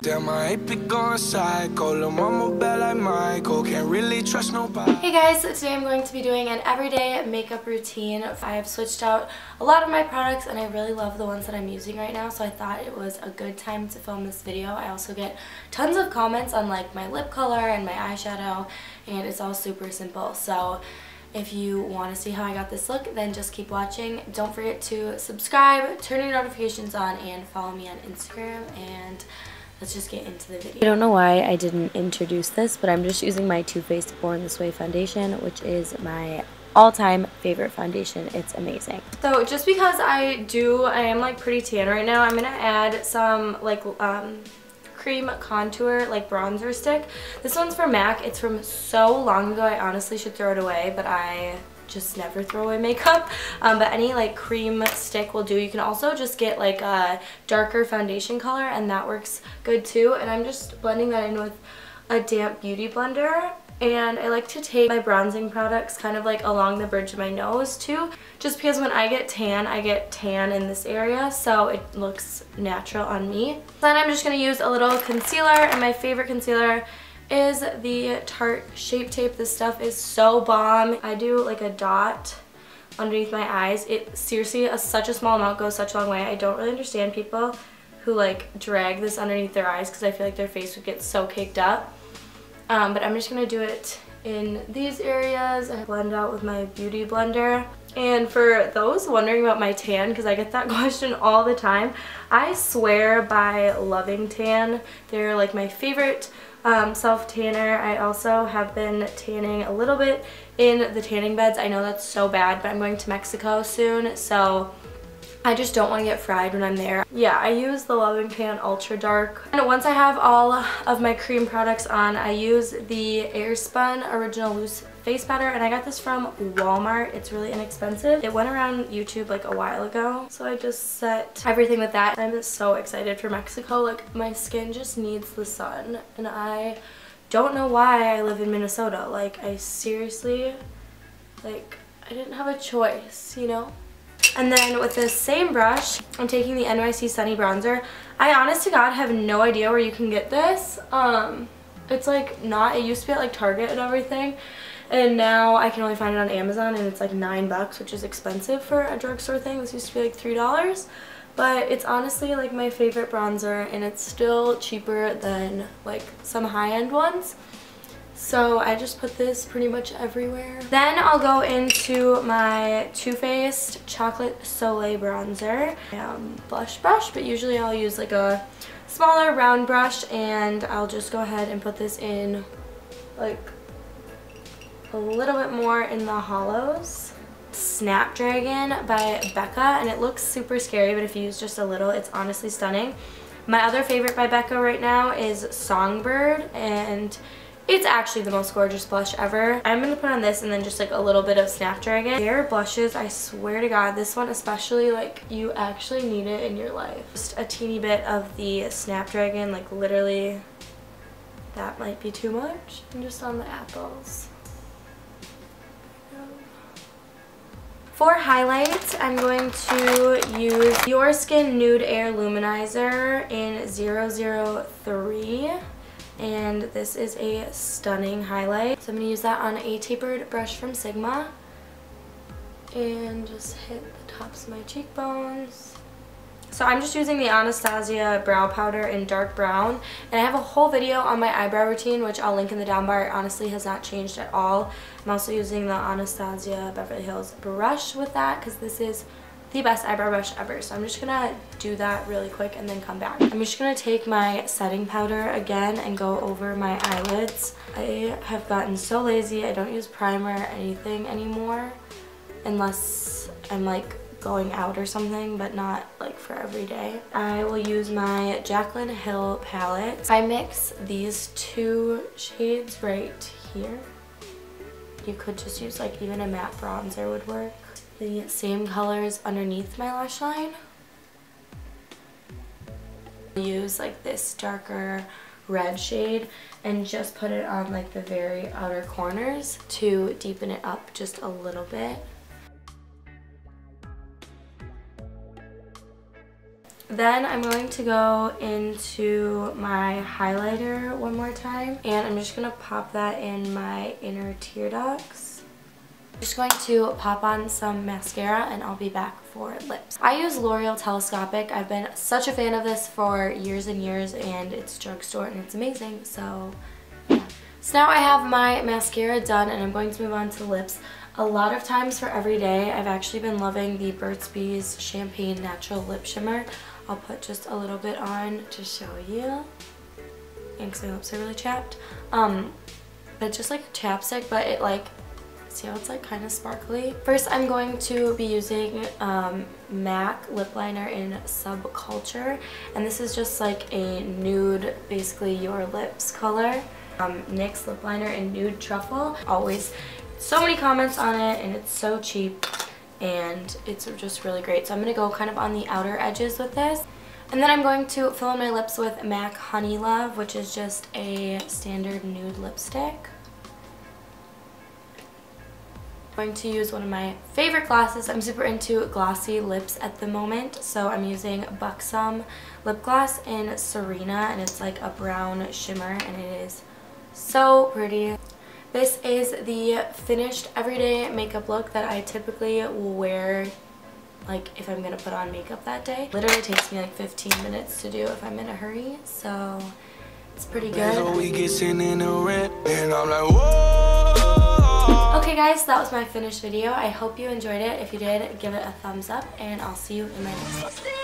Damn, I ain't be going psycho. Lil' mama bad like Michael. Can't really trust nobody. Hey guys, so today I'm going to be doing an everyday makeup routine. I have switched out a lot of my products and I really love the ones that I'm using right now, so I thought it was a good time to film this video. I also get tons of comments on like my lip color and my eyeshadow, and it's all super simple. So if you want to see how I got this look, then just keep watching. Don't forget to subscribe, turn your notifications on, and follow me on Instagram, and let's just get into the video. I don't know why I didn't introduce this, but I'm just using my Too Faced Born This Way foundation, which is my all-time favorite foundation. It's amazing. So just because I am like pretty tan right now, I'm gonna add some like cream contour like bronzer stick. This one's from MAC. It's from so long ago, I honestly should throw it away, but I just never throw away makeup. But any like cream stick will do. You can also just get like a darker foundation color, and that works good too. And I'm just blending that in with a damp beauty blender. And I like to take my bronzing products kind of like along the bridge of my nose too, just because when I get tan in this area, so it looks natural on me. Then I'm just going to use a little concealer, and my favorite concealer is the Tarte Shape Tape. This stuff is so bomb. I do like a dot underneath my eyes. It seriously, such a small amount goes such a long way. I don't really understand people who like drag this underneath their eyes because I feel like their face would get so caked up. But I'm just going to do it in these areas. I blend out with my beauty blender. And for those wondering about my tan, because I get that question all the time, I swear by Loving Tan. They're like my favorite self-tanner. I also have been tanning a little bit in the tanning beds. I know that's so bad, but I'm going to Mexico soon, so I just don't want to get fried when I'm there. Yeah, I use the Loving Tan Ultra Dark. And once I have all of my cream products on, I use the Airspun Original Loose Face Powder, and I got this from Walmart. It's really inexpensive. It went around YouTube like a while ago, so I just set everything with that. I'm so excited for Mexico. Like, my skin just needs the sun, and I don't know why I live in Minnesota. Like, I seriously, like, I didn't have a choice, you know? And then with this same brush, I'm taking the NYC Sunny Bronzer. I honest to God have no idea where you can get this. It's like not, it used to be at like Target and everything, and now I can only find it on Amazon, and it's like $9, which is expensive for a drugstore thing. This used to be like $3, but it's honestly like my favorite bronzer, and it's still cheaper than like some high-end ones. So I just put this pretty much everywhere. Then I'll go into my Too Faced Chocolate Soleil Bronzer. Blush brush, but usually I'll use like a smaller round brush, and I'll just go ahead and put this in like a little bit more in the hollows. Snapdragon by Becca, and it looks super scary, but if you use just a little, it's honestly stunning. My other favorite by Becca right now is Songbird, and it's actually the most gorgeous blush ever. I'm going to put on this and then just like a little bit of Snapdragon. Their blushes, I swear to God, this one especially, like you actually need it in your life. Just a teeny bit of the Snapdragon, like literally that might be too much. And just on the apples. For highlights, I'm going to use Dior Skin Nude Air Luminizer in 003. And this is a stunning highlight. So I'm going to use that on a tapered brush from Sigma. And just hit the tops of my cheekbones. So I'm just using the Anastasia brow powder in dark brown. And I have a whole video on my eyebrow routine, which I'll link in the down bar. It honestly has not changed at all. I'm also using the Anastasia Beverly Hills brush with that, because this is the best eyebrow brush ever. So I'm just gonna do that really quick and then come back. I'm just gonna take my setting powder again and go over my eyelids. I have gotten so lazy. I don't use primer or anything anymore unless I'm like going out or something, but not like for every day. I will use my Jaclyn Hill palette. I mix these two shades right here. You could just use like even a matte bronzer would work. The same colors underneath my lash line. Use like this darker red shade and just put it on like the very outer corners to deepen it up just a little bit. Then I'm going to go into my highlighter one more time, and I'm just going to pop that in my inner tear ducts. I'm just going to pop on some mascara and I'll be back for lips. I use L'Oreal Telescopic. I've been such a fan of this for years and years, and it's drugstore and it's amazing, so yeah. So now I have my mascara done and I'm going to move on to the lips. A lot of times for every day, I've actually been loving the Burt's Bees Champagne Natural Lip Shimmer. I'll put just a little bit on to show you. And because my lips are really chapped. But just like chapstick, but it like, see how it's like kind of sparkly? First, I'm going to be using MAC lip liner in Subculture. And this is just like a nude, basically your lips color. NYX lip liner in Nude Truffle. Always so many comments on it, and it's so cheap. And it's just really great. So I'm going to go kind of on the outer edges with this. And then I'm going to fill in my lips with MAC Honeylove, which is just a standard nude lipstick. I'm going to use one of my favorite glosses. I'm super into glossy lips at the moment. So I'm using Buxom lip gloss in Sarina, and it's like a brown shimmer, and it is so pretty. This is the finished everyday makeup look that I typically will wear, like if I'm going to put on makeup that day. Literally takes me like 15 minutes to do if I'm in a hurry, so it's pretty good. Okay guys, that was my finished video. I hope you enjoyed it. If you did, give it a thumbs up, and I'll see you in my next one.